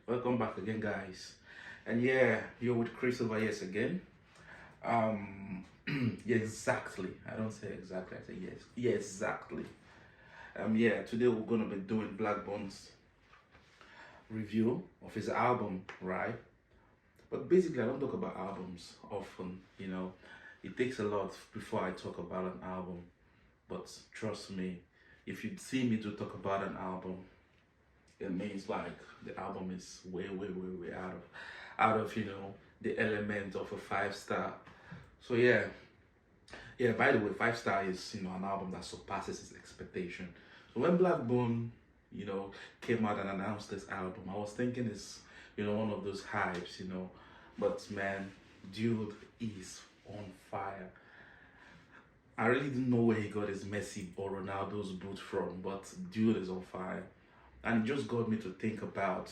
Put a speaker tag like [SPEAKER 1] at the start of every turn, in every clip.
[SPEAKER 1] Welcome back again, guys. And yeah, you're with Chris over yes again. Yeah, exactly. I don't say exactly, I say yes. Yeah, exactly. Yeah, today we're gonna be doing Blaqbones review of his album, right? But basically, I don't talk about albums often, It takes a lot before I talk about an album. But trust me, if you see me to talk about an album, it means like the album is way out of the element of a 5 star. So yeah, by the way, 5 star is an album that surpasses his expectation. So when Blackbone came out and announced this album, I was thinking it's one of those hypes. But man, dude is on fire. I really didn't know where he got his Messi or Ronaldo's boot from, but dude is on fire. And it just got me to think about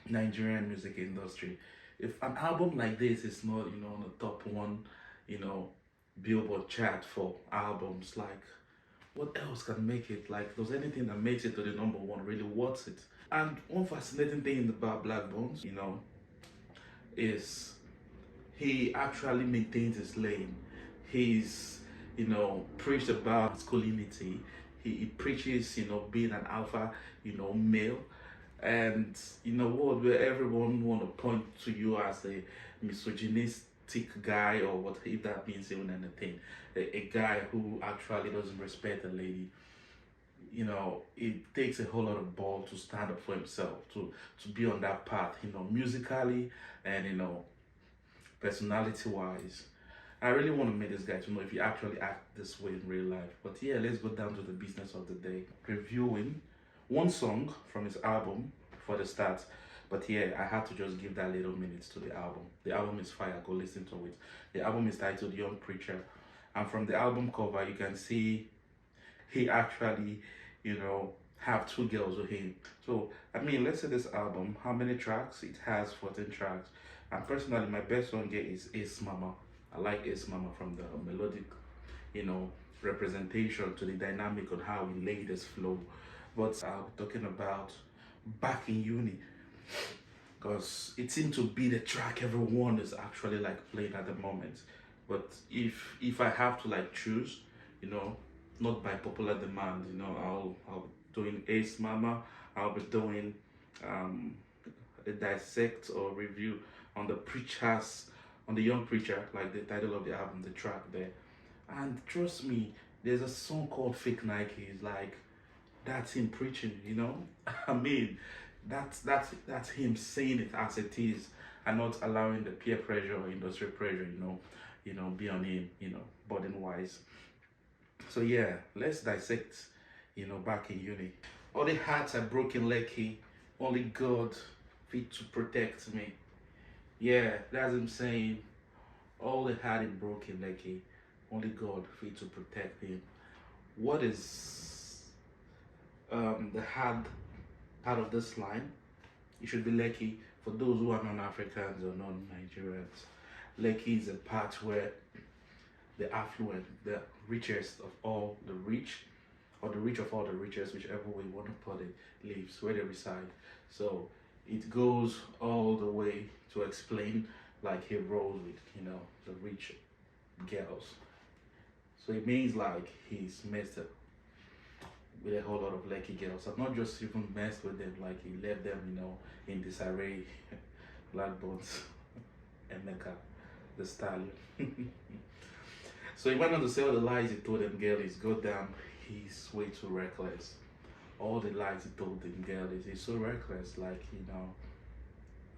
[SPEAKER 1] Nigerian music industry. If an album like this is not on the top one you know Billboard chart for albums, like what else can make it? Like, does anything that makes it to the number one really worth it? And one fascinating thing about Black Bones, is he actually maintains his lane. He's preached about masculinity. He preaches being an alpha male. And in a world where everyone want to point to you as a misogynistic guy, or what if that means even anything, a guy who actually doesn't respect a lady, it takes a whole lot of ball to stand up for himself, to be on that path, musically and personality wise. I really want to make this guy to know if he actually act this way in real life. But yeah, let's go down to the business of the day. Reviewing one song from his album for the start. But yeah, I had to just give that little minutes to the album. The album is fire, go listen to it. The album is titled Young Preacher. And from the album cover, you can see he actually, have two girls with him. So, I mean, let's say this album, how many tracks? It has 14 tracks. And personally, my best song here is Ace Mama. I like Ace Mama from the melodic, representation to the dynamic on how he laid his flow. But I'll be talking about Back in Uni, because it seemed to be the track everyone is actually like playing at the moment. But if I have to like choose, you know, not by popular demand, I'll be doing Ace Mama. I'll be doing um, a dissect or review on the preachers, on the young preacher, like the title of the album, the track there. And trust me, there's a song called Fake Nike. It's like that's him preaching. I mean, that's him saying it as it is, and not allowing the peer pressure or industry pressure, be on him, burden wise. So yeah, let's dissect, Back in Uni. All the hearts are broken, Lekki. Only God fit to protect me. Yeah, that's him saying, all the heart is broken, Lekki. Only God fit to protect him. What is the hard part of this line? It should be Lekki for those who are non-Africans or non-Nigerians. Lekki is a part where the affluent, the richest of all the rich, or the rich of all the richest, whichever way you want to put it, lives, where they reside. So it goes all the way to explain like he rolls with, the rich girls. So it means like he's messed up with a whole lot of lucky girls. I've not just even messed with them, like he left them, in disarray. Black Bones, Emeka, the stallion. So he went on to say all the lies he told them girl is goddamn, he's way too reckless. All the lies he told them girl is he's so reckless, like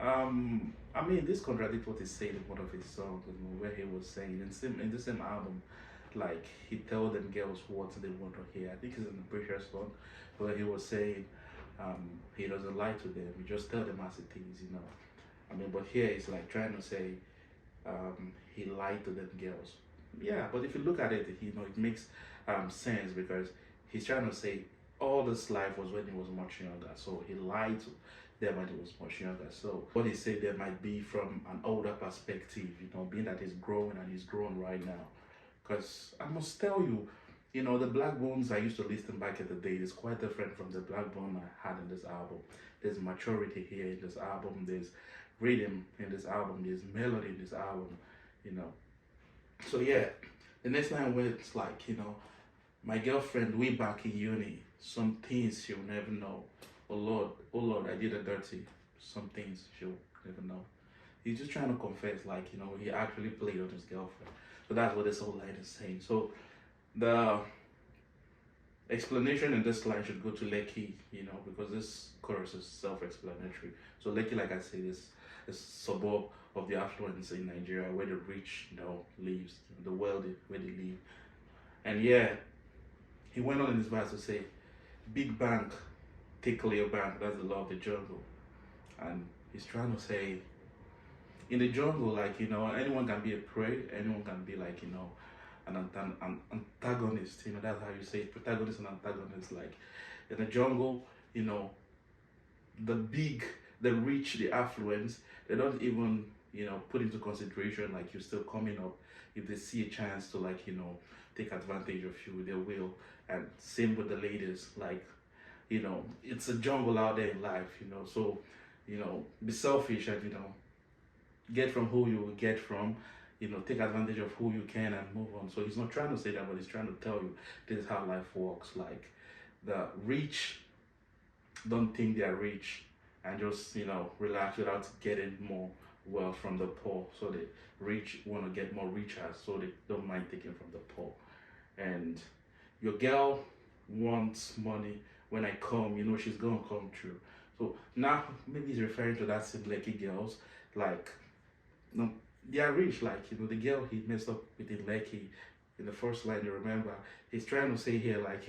[SPEAKER 1] I mean, this contradicts what he said in one of his songs, where he was saying in the same album, like he tell them girls what they want to hear. I think it's in the previous one, where he was saying he doesn't lie to them. He just tell them as it is. I mean, but here it's like trying to say he lied to them girls. Yeah, but if you look at it, it makes sense, because he's trying to say all this life was when he was much younger. So he lied to them when he was much younger. So what he said there might be from an older perspective, being that he's growing and he's grown right now. Because I must tell you, You know, the Blaqbones I used to listen back in the day is quite different from the Blaqbone I had in this album. There's maturity here in this album. There's rhythm in this album. There's melody in this album. You know. So yeah, the next line where it's like, my girlfriend way back in uni, some things she'll never know. Oh Lord, I did her dirty. Some things she'll never know. He's just trying to confess, like, he actually played on his girlfriend. So that's what this whole line is saying. So the explanation in this line should go to Lekki, because this chorus is self-explanatory. So Lekki, like I said, is a suburb of the affluence in Nigeria where the rich, lives, the wealthy where they live. And yeah, he went on in his verse to say, "Big bank, take clear bank. That's the law of the jungle." And he's trying to say, in the jungle, like anyone can be a prey, anyone can be like an antagonist. That's how you say it, protagonist and antagonist. Like in the jungle, you know, the big, the rich, the affluence, they don't even put into consideration like you're still coming up. If they see a chance to like take advantage of you, they will. And same with the ladies, like it's a jungle out there in life, so be selfish and get from who you will get from, take advantage of who you can and move on. So he's not trying to say that, but he's trying to tell you this is how life works. Like the rich don't think they're rich and just relax without getting more wealth from the poor. So the rich want to get more richer, so they don't mind taking from the poor. And your girl wants money. When I come, she's gonna come true. So now maybe he's referring to that same lucky girls, like no, they are rich. Like the girl he messed up with in Lekki in the first line. You remember he's trying to say here, like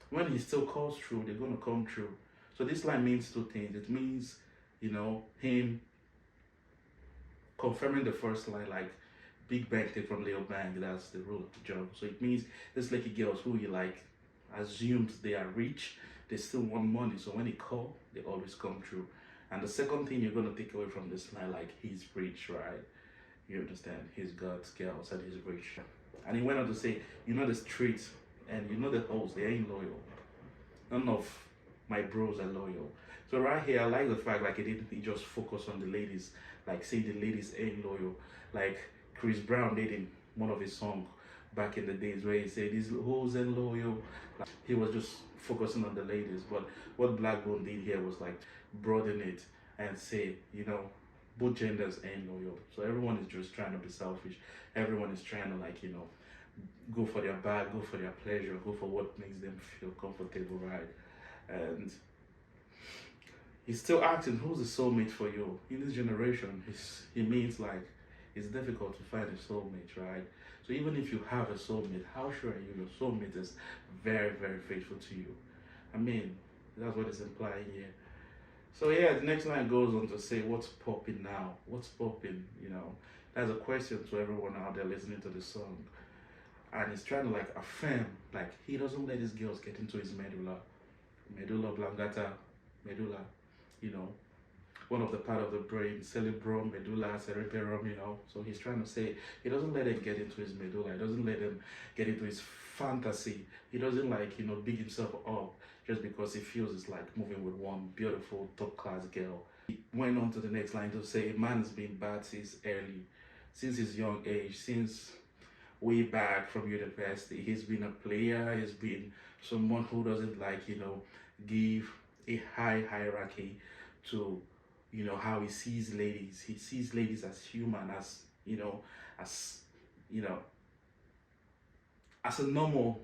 [SPEAKER 1] when he still calls true, they're gonna come true. So this line means two things. It means him confirming the first line, like big bank take from little bank. That's the rule of the job. So it means this lucky girls who you like assumed they are rich, they still want money. So when he call, they always come true. And the second thing you're gonna take away from this line, like he's rich, right? You understand? He's got girls and he's rich. And he went on to say, the streets and the hoes, they ain't loyal. None of my bros are loyal. So right here, I like the fact like he just focused on the ladies, like saying the ladies ain't loyal. Like Chris Brown did in one of his songs back in the days where he said these hoes ain't loyal. Like, he was just focusing on the ladies. But what Blaqbone did here was like broaden it and say, both genders ain't loyal. So everyone is just trying to be selfish. Everyone is trying to like, go for their bag, go for their pleasure, go for what makes them feel comfortable, right? And he's still asking, who's the soulmate for you? In this generation, he means like it's difficult to find a soulmate, right? So even if you have a soulmate, how sure are you your soulmate is very, very faithful to you? I mean, that's what it's implying here. So yeah, the next line goes on to say, what's popping now? What's popping? That's a question to everyone out there listening to the song. And he's trying to like affirm, like he doesn't let his girls get into his medulla oblongata, medulla, one of the part of the brain, cerebrum, medulla, cerebellum, So he's trying to say he doesn't let them get into his medulla. He doesn't let them get into his fantasy. He doesn't like, big himself up just because he feels it's like moving with one beautiful top class girl. He went on to the next line to say, a man's been bad since his young age, since way back from university. He's been a player, he's been someone who doesn't like, give a high hierarchy to how he sees ladies. He sees ladies as human, as as as a normal,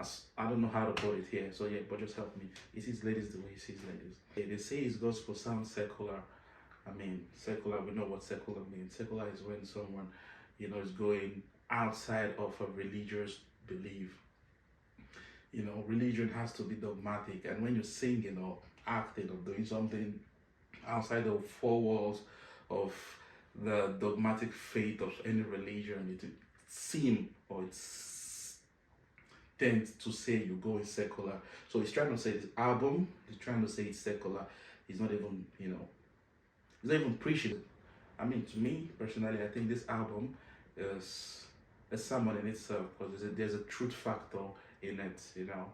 [SPEAKER 1] as I don't know how to put it here. So yeah, but just help me. He sees ladies the way he sees ladies. Yeah, they say his gospel sounds secular. I mean, secular, we know what secular means. Secular is when someone, is going outside of a religious belief. Religion has to be dogmatic. And when you're singing or acting or doing something outside the four walls of the dogmatic faith of any religion, it seems or it's tends to say you're going secular. So he's trying to say this album, he's trying to say it's secular. He's not even, he's not even preaching. I mean, to me personally, I think this album is a sermon in itself, because there's a truth factor in it, you know.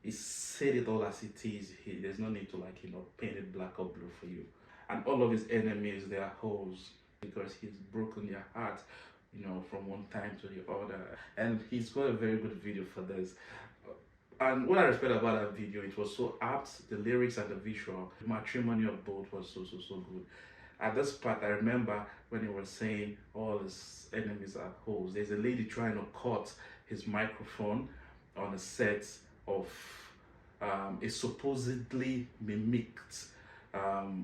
[SPEAKER 1] He said it all as it is. There's no need to, like, you know, paint it black or blue for you. And all of his enemies, they are hoes, because he's broken their heart, you know, from one time to the other. And he's got a very good video for this. And what I respect about that video, it was so apt. The lyrics and the visual, the matrimony of both was so good. At this part, I remember when he was saying all his enemies are hoes. There's a lady trying to cut his microphone on a set of a supposedly mimicked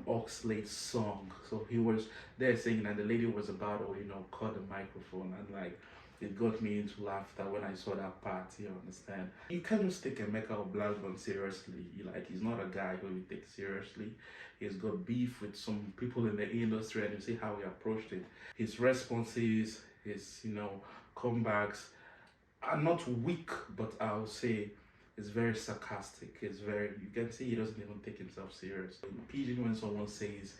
[SPEAKER 1] Oxlade's song. So he was there singing, and the lady was about to, you know, cut the microphone, and like, it got me into laughter when I saw that part. You understand? You can't just take Emeka or Blaqbones seriously. Like, he's not a guy who you take seriously. He's got beef with some people in the industry, and you see how he approached it. His responses, his, you know, comebacks are not weak, but I'll say it's very sarcastic. It's very, you can see he doesn't even take himself serious. In Pidgin, when someone says,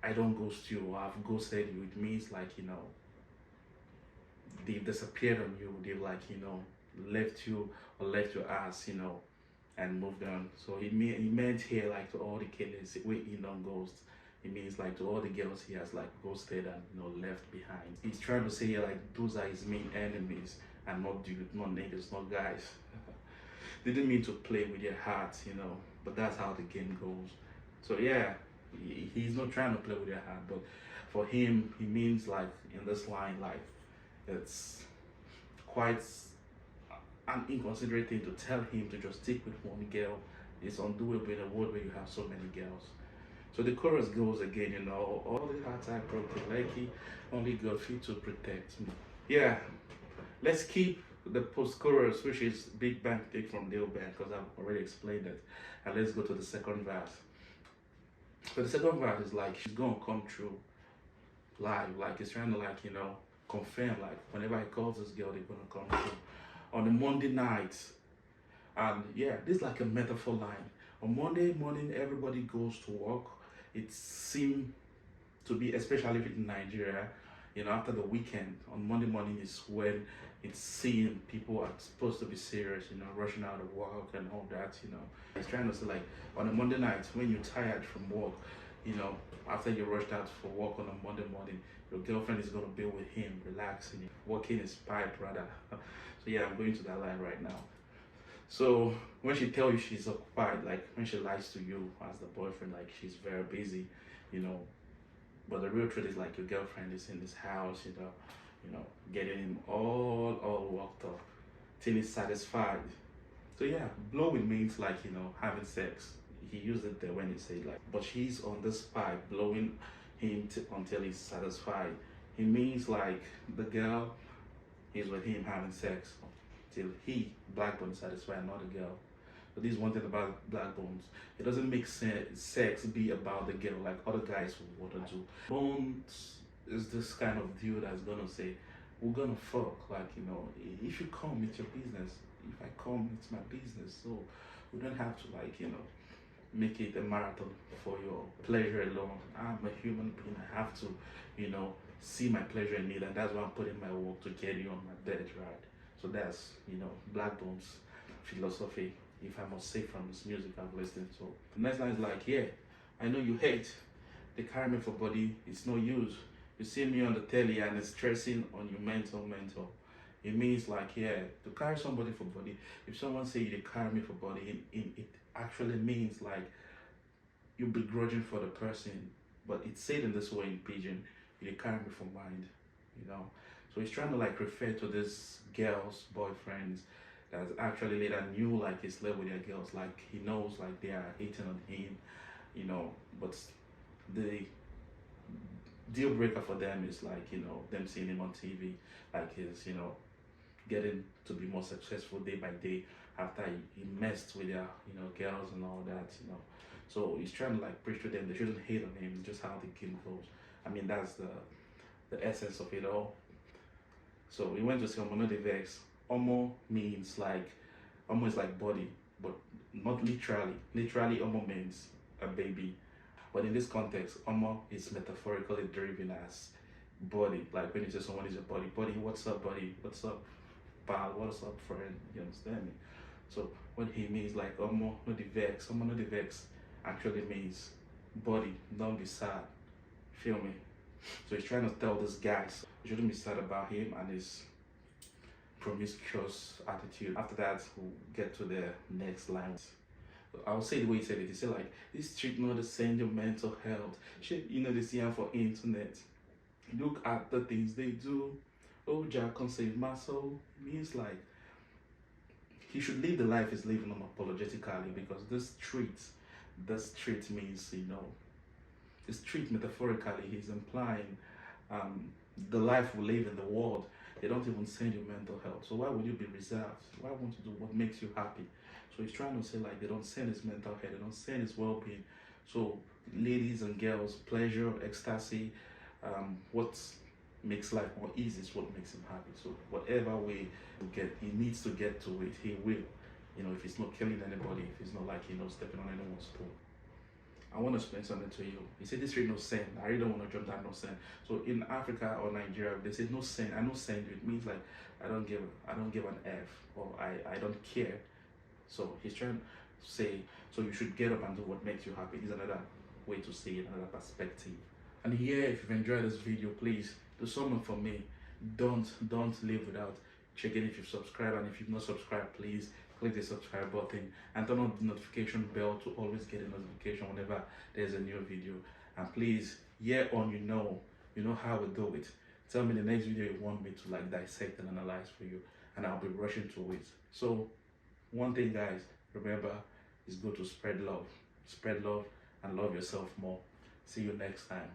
[SPEAKER 1] I don't ghost you, or I've ghosted you, it means, like, you know, they've disappeared on you. They've, like, you know, left you or left your ass, you know, and moved on. So he meant here, like, to all the killers, wait, he don't ghost. It means, like, to all the girls he has, like, ghosted and, you know, left behind. He's trying to say, like, those are his main enemies, and not dudes, not niggas, not guys. They didn't mean to play with their hearts, you know, but that's how the game goes. So yeah, he's not trying to play with their heart, but for him, he means, like, in this line, like, it's quite an inconsiderate thing to tell him to just stick with one girl. It's undoable in a world where you have so many girls. So the chorus goes again, you know, all the hearts I broken, like he only God fit to protect me. Yeah, let's keep the post-chorus, which is Big Bang take from Dale Band, because I've already explained it. And let's go to the second verse. So the second verse is like, she's gonna come true live, like it's trying to, like, you know, confirm, like, whenever he calls this girl, they're gonna come true. On a Monday night, and yeah, this is like a metaphor line. On Monday morning, everybody goes to work. It seems to be, especially in Nigeria, you know, after the weekend, on Monday morning is when it's seen people are supposed to be serious, you know, rushing out of work and all that, you know. It's trying to say, like, on a Monday night, when you're tired from work, you know, after you rushed out for work on a Monday morning, your girlfriend is going to be with him, relaxing, working his pipe, rather. So yeah, I'm going to that line right now. So when she tells you she's occupied, like when she lies to you as the boyfriend, like she's very busy, you know, but the real truth is, like, your girlfriend is in this house, you know, getting him all worked up till he's satisfied. So yeah, blowing means, like, you know, having sex. He used it there when he said, like, but she's on this pipe blowing him until he's satisfied. He means, like, the girl is with him having sex till he, Blaqbones, satisfied, not the girl. But this is one thing about Blaqbones. It doesn't make sex be about the girl like other guys would want to do. Bones is this kind of dude that's gonna say, we're gonna fuck, like, you know, if you come, it's your business. If I come, it's my business. So we don't have to, like, you know, make it a marathon for your pleasure alone. I'm a human being. I have to, you know, see my pleasure in it, and that's why I'm putting my work to get you on my bed, right? So that's, you know, Blaqbones philosophy, if I must say, from this music I've listened to. The next line is like, yeah, I know you hate. They carry me for body, it's no use. You see me on the telly and it's stressing on your mental. It means, like, yeah, to carry somebody for body, if someone say they carry me for body, it actually means, like, you're begrudging for the person. But it's said in this way in Pidgin, you carry me for mind, you know. So he's trying to, like, refer to this girl's boyfriends that actually later knew, like, he's slept with their girls, like he knows, like, they are hating on him, you know, but the deal breaker for them is, like, you know, them seeing him on TV, like he's, you know, getting to be more successful day by day after he messed with their, you know, girls and all that, you know. So he's trying to, like, preach to them they shouldn't hate on him, just how the game goes. I mean, that's the essence of it all. So we went to see Omo no dey vex. Omo means, like, Omo is like body, but not literally. Literally, Omo means a baby. But in this context, Omo is metaphorically driven as Body, like when you say someone is your body, buddy, what's up, buddy? What's up, pal? What's up, friend? You understand me? So when he means like no the vex, no the vex, actually means body, don't be sad. Feel me? So he's trying to tell this guy so you shouldn't be sad about him and his promiscuous attitude. After that, we'll get to the next line. I'll say the way he said it. He said like, this treat not the send your mental health. Shit, you know they see him for internet. Look at the things they do. Oh, Jack can save my soul. Means like he should live the life he's living unapologetically because this treat means, this treat metaphorically, he's implying the life we live in the world. They don't even send you mental health. So why would you be reserved? Why won't you do what makes you happy? So he's trying to say like they don't send his mental health, they don't send his well-being. So ladies and girls, pleasure, ecstasy, what makes life more easy is what makes him happy. So whatever way to get, he needs to get to it, he will. If he's not killing anybody, if he's not like stepping on anyone's toe. I want to explain something to you. You say this read no sin. I really don't want to jump that no sin. So in Africa or Nigeria, they say no sin. I no send you. It means like I don't give an F, or I don't care. So he's trying to say, so you should get up and do what makes you happy. Is another way to see it, another perspective. And yeah, if you've enjoyed this video, please do something for me. Don't live without checking if you've subscribed, and if you've not subscribed, please click the subscribe button and turn on the notification bell to always get a notification whenever there's a new video. And please, you know how we do it. Tell me the next video you want me to like dissect and analyze for you, and I'll be rushing to it. So one thing, guys, remember, is good to spread love and love yourself more. See you next time.